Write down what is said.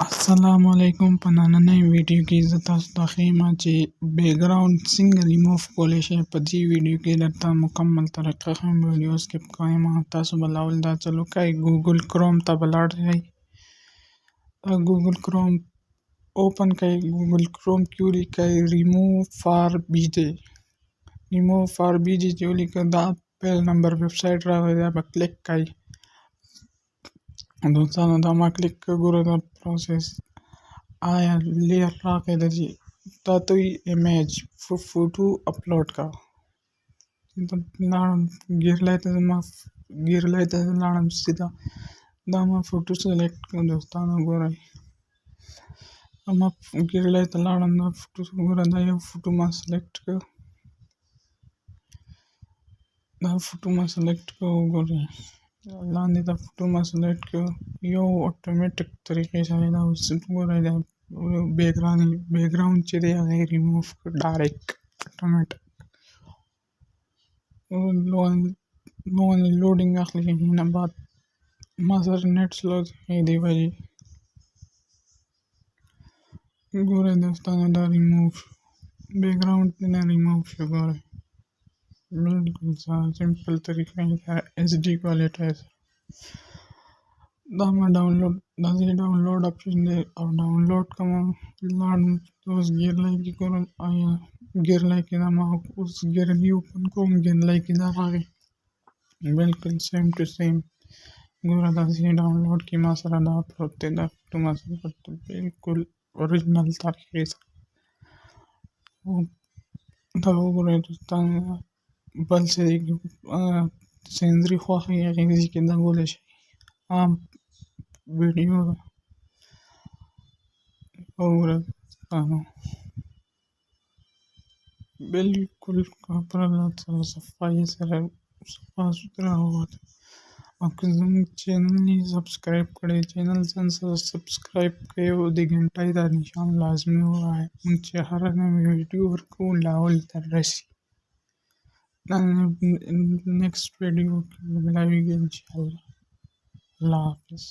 अस्सलामुअलैकुम په نننۍ ویډیو کې زه تاسو ته ښیم چې بیکګراوند څنګه ریموف کولی شئ. په دې ویډیو کې درته مکمل طریقه ښیم. ویډیو سکپ کوئ تاسو به اول دا چل وکړئ، ګوګل کروم ته به لاړ شئ. ګوګل کروم اوپن کړئ. ګوګل کروم کې ولیکئ ریموو فار بیجی چې ولیکئ دا پیل نمبر ویب سایټ راغی، دا به کلیک کړئ. دوستانو دا ما کلیک کړ، ګوره دا پروسس آیا لیر راغی ده چې دا ته ایمیج فوټو اپلوډ کا. لاړم ګیرلای ته لاړم سیده دا ما فوټو سلیکټ کړ. دوستانو ګورئ ما ګیرلای ته لاړم، دا فوټو ګوره دا یو فوټو ما سلیکټ کړ، وګورئ لاندې دا فوټو ما سلیکټ کړ. یو اتوماتیک طریقې سره دا اوس ګورئ دا بیکګراوند چې دی هغه یې ریموف کړ ډایرکټ اتوماتیک. لوډینګ اخلي، نه بعد ما سره نیټ سلو دی وجې ګورئ دوستانو دا ریموف بیکګراوند نه ریموف شو. ګورئ بالکل سمپل طریقه ایچ ډي کوالټي دا ما ډاونلوډ اپشن دی او ډاونلوډ کوم. لاړم اوس ګیرلای کې ګورم، آیا ګیرلای کې دا ما اوس ګیرلي اوپن کوم، ګیرلای کې دا راغی بالکل سیم ټو سیم. ګوره داسې ډاونلوډ کې ما سره دا پروت دی، دا فوټو ما سره پروت دی بالکل اوریجنل طریقې سره. دا وګورئ دوستانو بل څه سینزري خوښوي هغې ځای کې دنګولی شئ. عام ویډیو ده وګورئ دوستانو بالکل کاپره سره صفایي سره صفا سوتره ووته. او که زموږ چینل نه یې سبسکرایب کړی چینل ځان سره سبسکرایب کړئ او د ګنټۍ دا نشان لازمي ووهئ، موږ چې هره نوې ویډیو ورکوو لاول ته رسي. Next video मिलाएंगे इंशाल्लाह। अल्लाह हाफिज़।